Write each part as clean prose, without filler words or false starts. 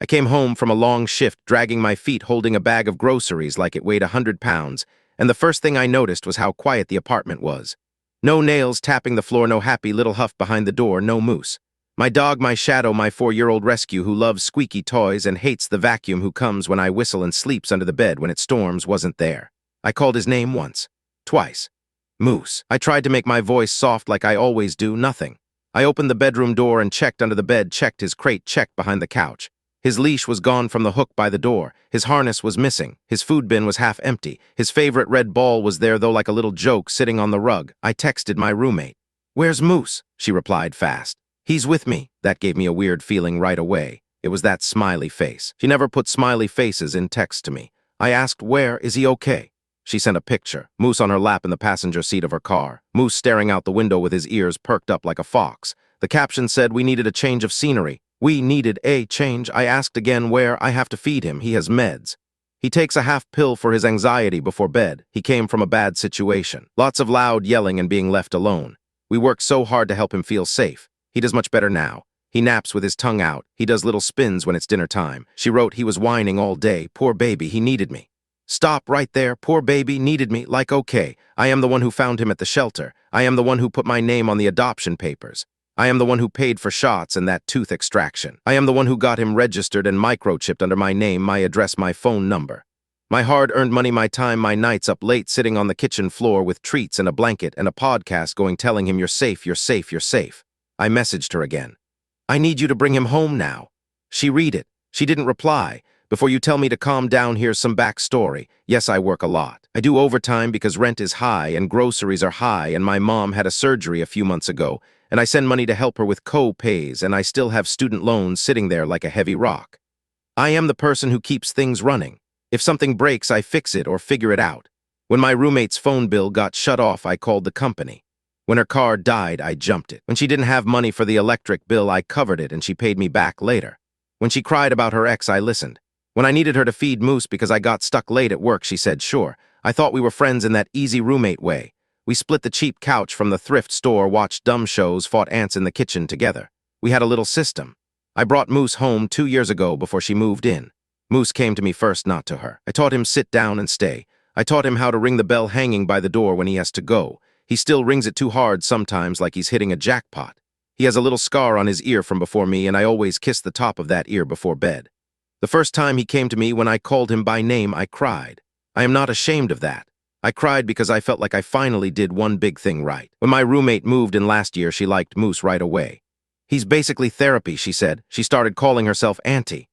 I came home from a long shift, dragging my feet, holding a bag of groceries like it weighed 100 pounds, and the first thing I noticed was how quiet the apartment was. No nails tapping the floor, no happy little huff behind the door, no Moose. My dog, my shadow, my 4-year-old rescue who loves squeaky toys and hates the vacuum, who comes when I whistle and sleeps under the bed when it storms, wasn't there. I called his name once. Twice. Moose. I tried to make my voice soft like I always do. Nothing. I opened the bedroom door and checked under the bed, checked his crate, checked behind the couch. His leash was gone from the hook by the door. His harness was missing. His food bin was half empty. His favorite red ball was there, though, like a little joke, sitting on the rug. I texted my roommate. "Where's Moose?" She replied fast. "He's with me." That gave me a weird feeling right away. It was that smiley face. She never put smiley faces in text to me. I asked, "Where? Is he okay?" She sent a picture. Moose on her lap in the passenger seat of her car. Moose staring out the window with his ears perked up like a fox. The caption said, "We needed a change of scenery." We needed a change. I asked again where. I have to feed him. He has meds. He takes a half pill for his anxiety before bed. He came from a bad situation. Lots of loud yelling and being left alone. We worked so hard to help him feel safe. He does much better now. He naps with his tongue out. He does little spins when it's dinner time. She wrote he was whining all day. Poor baby, he needed me. Stop right there. Poor baby needed me. Like, okay, I am the one who found him at the shelter. I am the one who put my name on the adoption papers. I am the one who paid for shots and that tooth extraction. I am the one who got him registered and microchipped under my name, my address, my phone number. My hard-earned money, my time, my nights up late sitting on the kitchen floor with treats and a blanket and a podcast going, telling him, "You're safe, you're safe, you're safe." I messaged her again. "I need you to bring him home now." She read it. She didn't reply. "Before you tell me to calm down, here's some backstory. Yes, I work a lot. I do overtime because rent is high and groceries are high, and my mom had a surgery a few months ago, and I send money to help her with co-pays, and I still have student loans sitting there like a heavy rock. I am the person who keeps things running. If something breaks, I fix it or figure it out. When my roommate's phone bill got shut off, I called the company. When her car died, I jumped it. When she didn't have money for the electric bill, I covered it and she paid me back later. When she cried about her ex, I listened. When I needed her to feed Moose because I got stuck late at work, she said sure. I thought we were friends in that easy roommate way. We split the cheap couch from the thrift store, watched dumb shows, fought ants in the kitchen together. We had a little system. I brought Moose home 2 years ago before she moved in. Moose came to me first, not to her. I taught him sit down and stay. I taught him how to ring the bell hanging by the door when he has to go. He still rings it too hard sometimes, like he's hitting a jackpot. He has a little scar on his ear from before me, and I always kiss the top of that ear before bed. The first time he came to me, when I called him by name, I cried. I am not ashamed of that. I cried because I felt like I finally did one big thing right. When my roommate moved in last year, she liked Moose right away. He's basically therapy, she said. She started calling herself Auntie.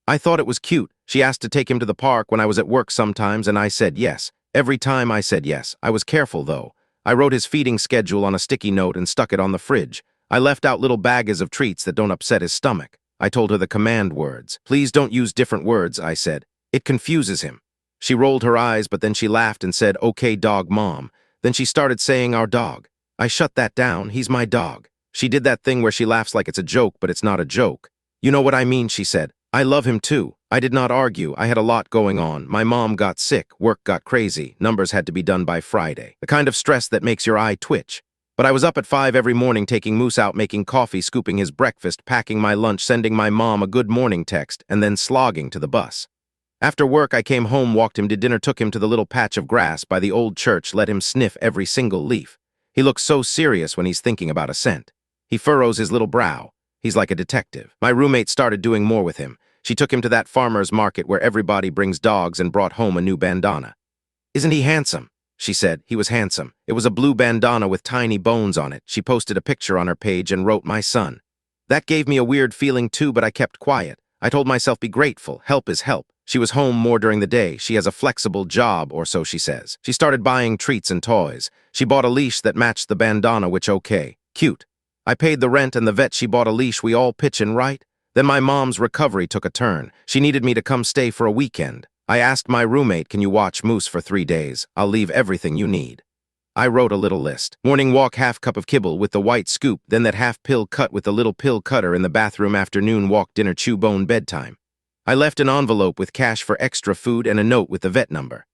I thought it was cute. She asked to take him to the park when I was at work sometimes, and I said yes. Every time I said yes. I was careful, though. I wrote his feeding schedule on a sticky note and stuck it on the fridge. I left out little bags of treats that don't upset his stomach. I told her the command words. "Please don't use different words," I said. "It confuses him." She rolled her eyes, but then she laughed and said, "Okay, dog, Mom." Then she started saying, "Our dog." I shut that down. "He's my dog." She did that thing where she laughs like it's a joke, but it's not a joke. "You know what I mean," she said. "I love him too." I did not argue. I had a lot going on. My mom got sick. Work got crazy. Numbers had to be done by Friday. The kind of stress that makes your eye twitch. But I was up at 5 every morning, taking Moose out, making coffee, scooping his breakfast, packing my lunch, sending my mom a good morning text, and then slogging to the bus. After work, I came home, walked him to dinner, took him to the little patch of grass by the old church, let him sniff every single leaf. He looks so serious when he's thinking about a scent. He furrows his little brow. He's like a detective. My roommate started doing more with him. She took him to that farmer's market where everybody brings dogs and brought home a new bandana. "Isn't he handsome?" She said. He was handsome. It was a blue bandana with tiny bones on it. She posted a picture on her page and wrote, "My son." That gave me a weird feeling too, but I kept quiet. I told myself, be grateful. Help is help. She was home more during the day. She has a flexible job, or so she says. She started buying treats and toys. She bought a leash that matched the bandana, which okay. Cute. I paid the rent and the vet. She bought a leash. We all pitchin', right? Then my mom's recovery took a turn. She needed me to come stay for a weekend. I asked my roommate, "Can you watch Moose for 3 days? I'll leave everything you need." I wrote a little list. Morning walk, half cup of kibble with the white scoop, then that half pill cut with the little pill cutter in the bathroom, afternoon walk, dinner, chew bone, bedtime. I left an envelope with cash for extra food and a note with the vet number.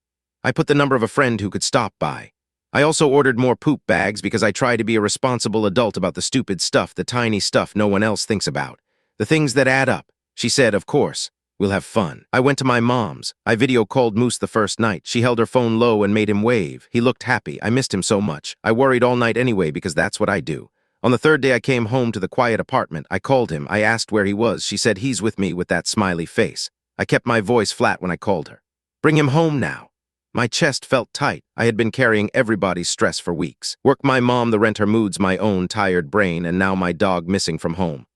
I put the number of a friend who could stop by. I also ordered more poop bags because I try to be a responsible adult about the stupid stuff, the tiny stuff no one else thinks about. The things that add up. She said, of course. We'll have fun. I went to my mom's. I video called Moose the first night. She held her phone low and made him wave. He looked happy. I missed him so much. I worried all night anyway because that's what I do. On the third day I came home to the quiet apartment. I called him. I asked where he was. She said he's with me with that smiley face. I kept my voice flat when I called her. Bring him home now. My chest felt tight. I had been carrying everybody's stress for weeks. Work my mom, the rent her moods, my own tired brain, and now my dog missing from home.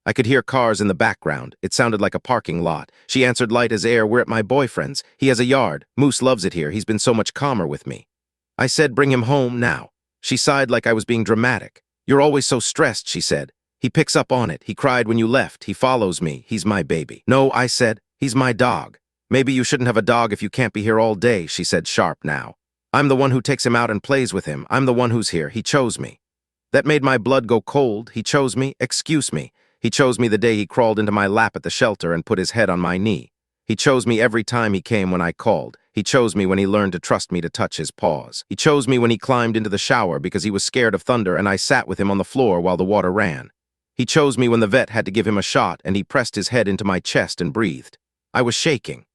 I could hear cars in the background. It sounded like a parking lot. She answered light as air. We're at my boyfriend's. He has a yard. Moose loves it here. He's been so much calmer with me. I said, bring him home now. She sighed like I was being dramatic. You're always so stressed, she said. He picks up on it. He cried when you left. He follows me. He's my baby. No, I said, he's my dog. Maybe you shouldn't have a dog if you can't be here all day, she said sharp now. I'm the one who takes him out and plays with him. I'm the one who's here. He chose me. That made my blood go cold. He chose me. Excuse me. He chose me the day he crawled into my lap at the shelter and put his head on my knee. He chose me every time he came when I called. He chose me when he learned to trust me to touch his paws. He chose me when he climbed into the shower because he was scared of thunder and I sat with him on the floor while the water ran. He chose me when the vet had to give him a shot and he pressed his head into my chest and breathed. I was shaking.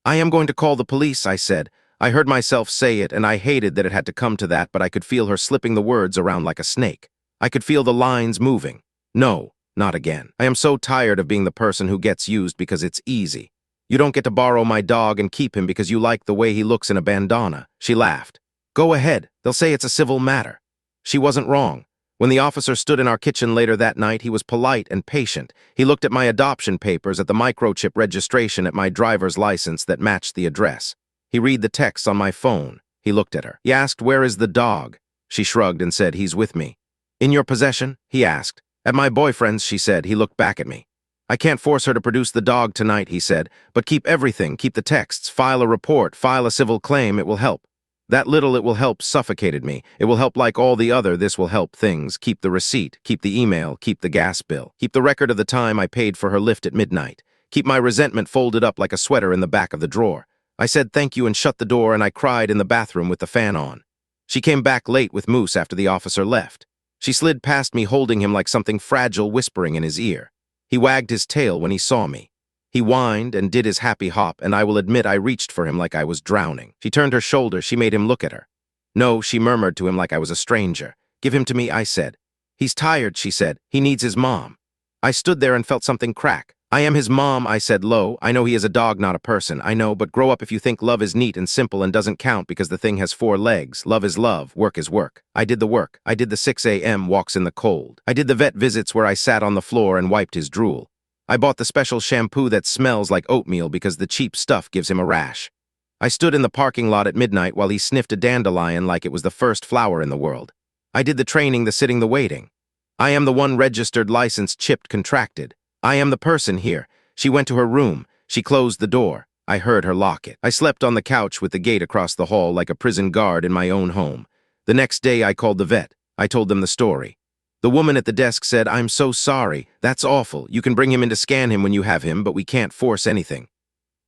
I am going to call the police, I said. I heard myself say it and I hated that it had to come to that, but I could feel her slipping the words around like a snake. I could feel the lines moving. No. Not again. I am so tired of being the person who gets used because it's easy. You don't get to borrow my dog and keep him because you like the way he looks in a bandana. She laughed. Go ahead. They'll say it's a civil matter. She wasn't wrong. When the officer stood in our kitchen later that night, he was polite and patient. He looked at my adoption papers, at the microchip registration, at my driver's license that matched the address. He read the texts on my phone. He looked at her. He asked, where is the dog? She shrugged and said, he's with me. In your possession? He asked. At my boyfriend's, she said. He looked back at me. I can't force her to produce the dog tonight, he said, but keep everything, keep the texts, file a report, file a civil claim, it will help. That little it will help suffocated me. It will help like all the other this will help things. Keep the receipt, keep the email, keep the gas bill. Keep the record of the time I paid for her lift at midnight. Keep my resentment folded up like a sweater in the back of the drawer. I said thank you and shut the door and I cried in the bathroom with the fan on. She came back late with Moose after the officer left. She slid past me holding him like something fragile, whispering in his ear. He wagged his tail when he saw me. He whined and did his happy hop, and I will admit I reached for him like I was drowning. She turned her shoulder. She made him look at her. No, she murmured to him like I was a stranger. Give him to me, I said. He's tired, she said. He needs his mom. I stood there and felt something crack. I am his mom, I said low. I know he is a dog, not a person. I know, but grow up if you think love is neat and simple and doesn't count because the thing has 4 legs. Love is love. Work is work. I did the work. I did the 6 a.m. walks in the cold. I did the vet visits where I sat on the floor and wiped his drool. I bought the special shampoo that smells like oatmeal because the cheap stuff gives him a rash. I stood in the parking lot at midnight while he sniffed a dandelion like it was the first flower in the world. I did the training, the sitting, the waiting. I am the one registered, licensed, chipped, contracted. I am the person here. She went to her room. She closed the door. I heard her lock it. I slept on the couch with the gate across the hall like a prison guard in my own home. The next day I called the vet. I told them the story. The woman at the desk said, I'm so sorry. That's awful. You can bring him in to scan him when you have him, but we can't force anything.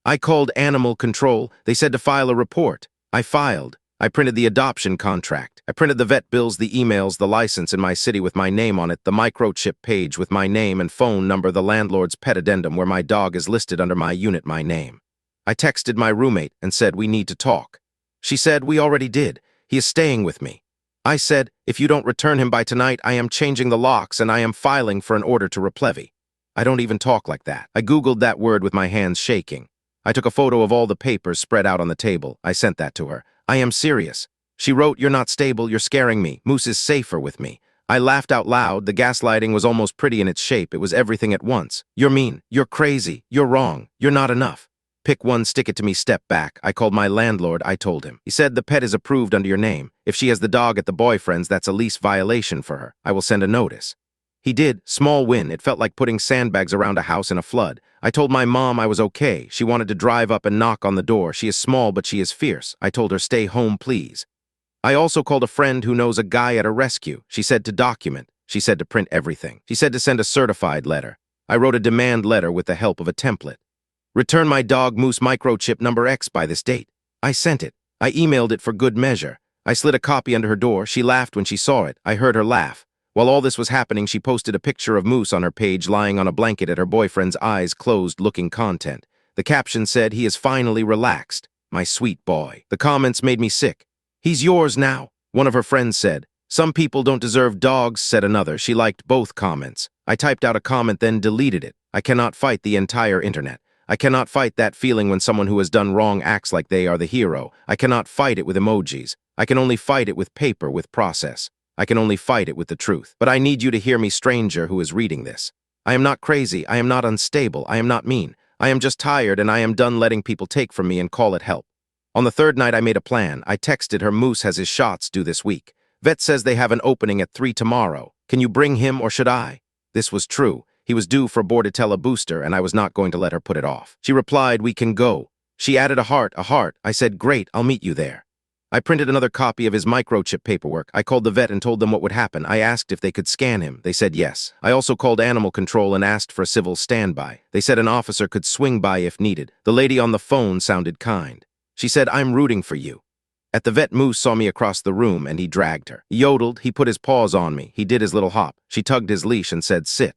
I called animal control. They said to file a report. I filed. I printed the adoption contract. I printed the vet bills, the emails, the license in my city with my name on it, the microchip page with my name and phone number, the landlord's pet addendum where my dog is listed under my unit, my name. I texted my roommate and said, we need to talk. She said, we already did. He is staying with me. I said, if you don't return him by tonight, I am changing the locks and I am filing for an order to replevy. I don't even talk like that. I Googled that word with my hands shaking. I took a photo of all the papers spread out on the table. I sent that to her. I am serious. She wrote, you're not stable, you're scaring me. Moose is safer with me. I laughed out loud. The gaslighting was almost pretty in its shape. It was everything at once. You're mean. You're crazy. You're wrong. You're not enough. Pick one, stick it to me, step back. I called my landlord. I told him. He said the pet is approved under your name. If she has the dog at the boyfriend's, that's a lease violation for her. I will send a notice. He did. Small win. It felt like putting sandbags around a house in a flood. I told my mom I was okay. She wanted to drive up and knock on the door. She is small, but she is fierce. I told her, stay home, please. I also called a friend who knows a guy at a rescue. She said to document. She said to print everything. She said to send a certified letter. I wrote a demand letter with the help of a template. Return my dog Moose microchip number X by this date. I sent it. I emailed it for good measure. I slid a copy under her door. She laughed when she saw it. I heard her laugh. While all this was happening, she posted a picture of Moose on her page lying on a blanket at her boyfriend's eyes closed looking content. The caption said, "He is finally relaxed. My sweet boy." The comments made me sick. "He's yours now," one of her friends said. "Some people don't deserve dogs," said another. She liked both comments. I typed out a comment, then deleted it. I cannot fight the entire internet. I cannot fight that feeling when someone who has done wrong acts like they are the hero. I cannot fight it with emojis. I can only fight it with paper, with process. I can only fight it with the truth. But I need you to hear me, stranger who is reading this. I am not crazy. I am not unstable. I am not mean. I am just tired, and I am done letting people take from me and call it help. On the third night, I made a plan. I texted her, "Moose has his shots due this week. Vet says they have an opening at 3 tomorrow. Can you bring him or should I?" This was true. He was due for Bordetella booster, and I was not going to let her put it off. She replied, "We can go." She added a heart, a heart. I said, "Great, I'll meet you there." I printed another copy of his microchip paperwork. I called the vet and told them what would happen. I asked if they could scan him. They said yes. I also called animal control and asked for a civil standby. They said an officer could swing by if needed. The lady on the phone sounded kind. She said, "I'm rooting for you." At the vet, Moose saw me across the room and he dragged her. He yodeled, he put his paws on me. He did his little hop. She tugged his leash and said, "Sit."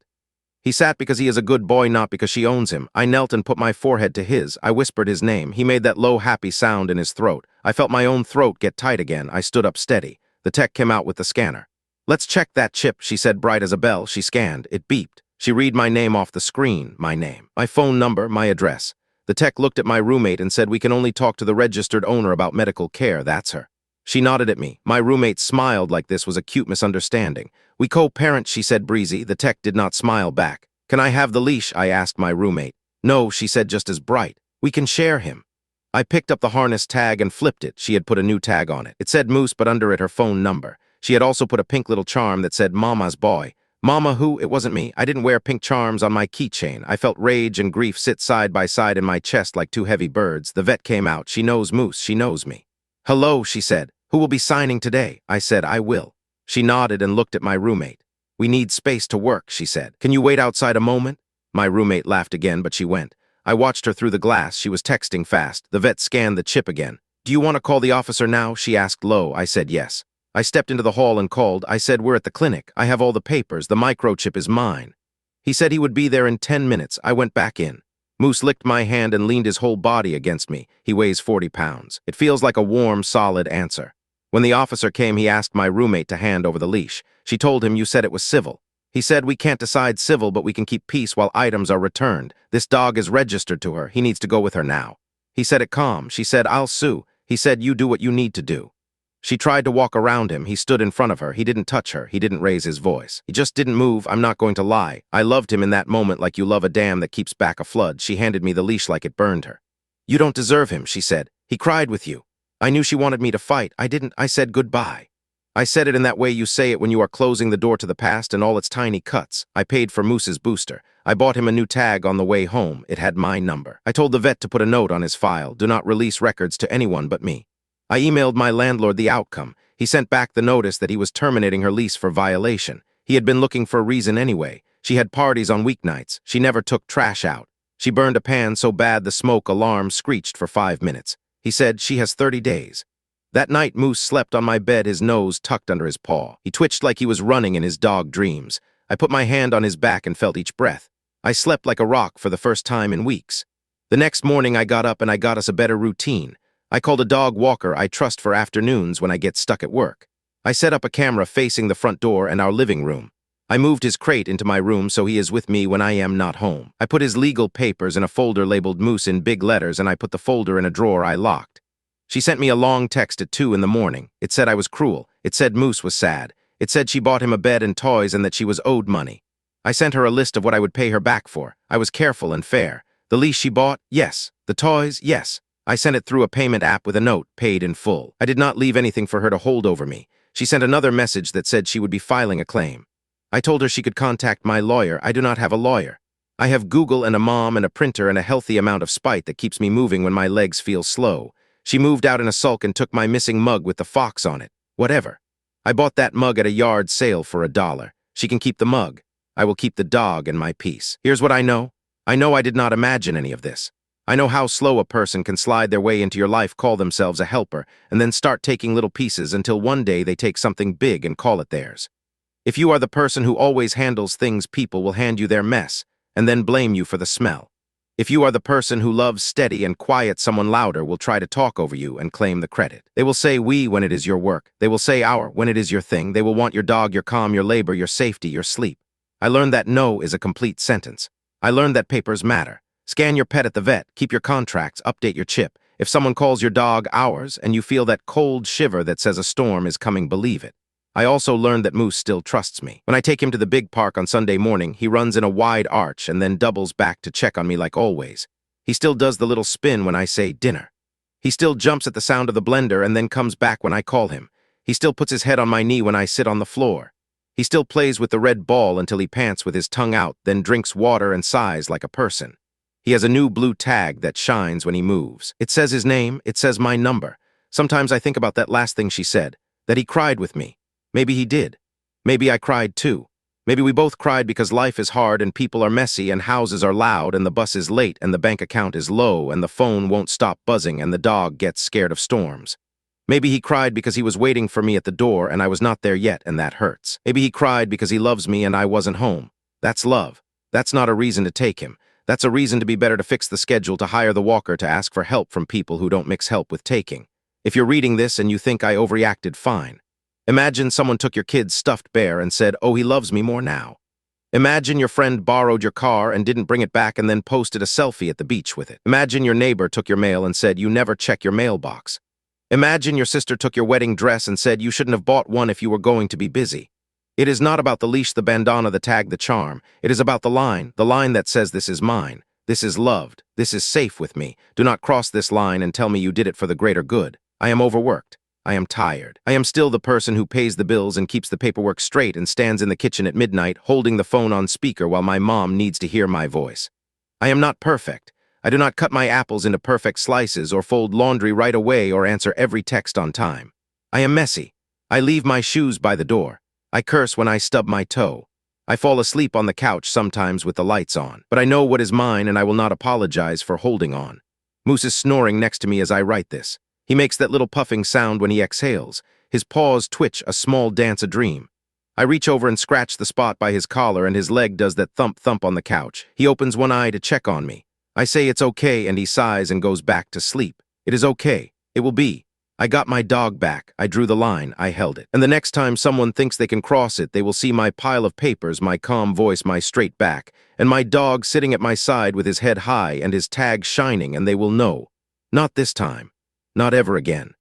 He sat because he is a good boy, not because she owns him. I knelt and put my forehead to his. I whispered his name. He made that low, happy sound in his throat. I felt my own throat get tight again. I stood up steady. The tech came out with the scanner. "Let's check that chip," she said, bright as a bell. She scanned. It beeped. She read my name off the screen, my name, my phone number, my address. The tech looked at my roommate and said, "We can only talk to the registered owner about medical care. That's her." She nodded at me. My roommate smiled like this was a cute misunderstanding. "We co-parent," she said, breezy. The tech did not smile back. "Can I have the leash?" I asked my roommate. "No," she said just as bright. "We can share him." I picked up the harness tag and flipped it. She had put a new tag on it. It said Moose, but under it her phone number. She had also put a pink little charm that said Mama's boy. Mama who? It wasn't me. I didn't wear pink charms on my keychain. I felt rage and grief sit side by side in my chest like two heavy birds. The vet came out. "She knows Moose. She knows me." "Hello," she said. "Who will be signing today?" I said, "I will." She nodded and looked at my roommate. "We need space to work," she said. "Can you wait outside a moment?" My roommate laughed again, but she went. I watched her through the glass. She was texting fast. The vet scanned the chip again. "Do you want to call the officer now?" she asked low. I said yes. I stepped into the hall and called. I said, "We're at the clinic. I have all the papers. The microchip is mine." He said he would be there in 10 minutes. I went back in. Moose licked my hand and leaned his whole body against me. He weighs 40 pounds. It feels like a warm, solid answer. When the officer came, he asked my roommate to hand over the leash. She told him, "You said it was civil." He said, "We can't decide civil, but we can keep peace while items are returned. This dog is registered to her. He needs to go with her now." He said it calm. She said, "I'll sue." He said, "You do what you need to do." She tried to walk around him. He stood in front of her. He didn't touch her. He didn't raise his voice. He just didn't move. I'm not going to lie. I loved him in that moment like you love a dam that keeps back a flood. She handed me the leash like it burned her. "You don't deserve him," she said. "He cried with you." I knew she wanted me to fight. I didn't. I said goodbye. I said it in that way you say it when you are closing the door to the past and all its tiny cuts. I paid for Moose's booster. I bought him a new tag on the way home. It had my number. I told the vet to put a note on his file. "Do not release records to anyone but me." I emailed my landlord the outcome. He sent back the notice that he was terminating her lease for violation. He had been looking for a reason anyway. She had parties on weeknights. She never took trash out. She burned a pan so bad the smoke alarm screeched for 5 minutes. He said, "She has 30 days. That night, Moose slept on my bed, his nose tucked under his paw. He twitched like he was running in his dog dreams. I put my hand on his back and felt each breath. I slept like a rock for the first time in weeks. The next morning, I got up and I got us a better routine. I called a dog walker I trust for afternoons when I get stuck at work. I set up a camera facing the front door and our living room. I moved his crate into my room so he is with me when I am not home. I put his legal papers in a folder labeled Moose in big letters and I put the folder in a drawer I locked. She sent me a long text at 2 in the morning. It said I was cruel. It said Moose was sad. It said she bought him a bed and toys and that she was owed money. I sent her a list of what I would pay her back for. I was careful and fair. The leash she bought? Yes. The toys? Yes. I sent it through a payment app with a note, paid in full. I did not leave anything for her to hold over me. She sent another message that said she would be filing a claim. I told her she could contact my lawyer. I do not have a lawyer. I have Google and a mom and a printer and a healthy amount of spite that keeps me moving when my legs feel slow. She moved out in a sulk and took my missing mug with the fox on it. Whatever. I bought that mug at a yard sale for $1. She can keep the mug. I will keep the dog and my peace. Here's what I know. I know I did not imagine any of this. I know how slow a person can slide their way into your life, call themselves a helper, and then start taking little pieces until one day they take something big and call it theirs. If you are the person who always handles things, people will hand you their mess and then blame you for the smell. If you are the person who loves steady and quiet, someone louder will try to talk over you and claim the credit. They will say we when it is your work. They will say our when it is your thing. They will want your dog, your calm, your labor, your safety, your sleep. I learned that no is a complete sentence. I learned that papers matter. Scan your pet at the vet, keep your contracts, update your chip. If someone calls your dog ours and you feel that cold shiver that says a storm is coming, believe it. I also learned that Moose still trusts me. When I take him to the big park on Sunday morning, he runs in a wide arch and then doubles back to check on me like always. He still does the little spin when I say dinner. He still jumps at the sound of the blender and then comes back when I call him. He still puts his head on my knee when I sit on the floor. He still plays with the red ball until he pants with his tongue out, then drinks water and sighs like a person. He has a new blue tag that shines when he moves. It says his name, it says my number. Sometimes I think about that last thing she said, that he cried with me. Maybe he did. Maybe I cried too. Maybe we both cried because life is hard and people are messy and houses are loud and the bus is late and the bank account is low and the phone won't stop buzzing and the dog gets scared of storms. Maybe he cried because he was waiting for me at the door and I was not there yet and that hurts. Maybe he cried because he loves me and I wasn't home. That's love. That's not a reason to take him. That's a reason to be better, to fix the schedule, to hire the walker, to ask for help from people who don't mix help with taking. If you're reading this and you think I overreacted, fine. Imagine someone took your kid's stuffed bear and said, oh, he loves me more now. Imagine your friend borrowed your car and didn't bring it back and then posted a selfie at the beach with it. Imagine your neighbor took your mail and said, you never check your mailbox. Imagine your sister took your wedding dress and said you shouldn't have bought one if you were going to be busy. It is not about the leash, the bandana, the tag, the charm. It is about the line that says this is mine, this is loved, this is safe with me. Do not cross this line and tell me you did it for the greater good. I am overworked. I am tired. I am still the person who pays the bills and keeps the paperwork straight and stands in the kitchen at midnight holding the phone on speaker while my mom needs to hear my voice. I am not perfect. I do not cut my apples into perfect slices or fold laundry right away or answer every text on time. I am messy. I leave my shoes by the door. I curse when I stub my toe. I fall asleep on the couch sometimes with the lights on. But I know what is mine and I will not apologize for holding on. Moose is snoring next to me as I write this. He makes that little puffing sound when he exhales. His paws twitch, a small dance, a dream. I reach over and scratch the spot by his collar and his leg does that thump-thump on the couch. He opens one eye to check on me. I say it's okay and he sighs and goes back to sleep. It is okay. It will be. I got my dog back. I drew the line. I held it. And the next time someone thinks they can cross it, they will see my pile of papers, my calm voice, my straight back, and my dog sitting at my side with his head high and his tag shining, and they will know. Not this time. Not ever again.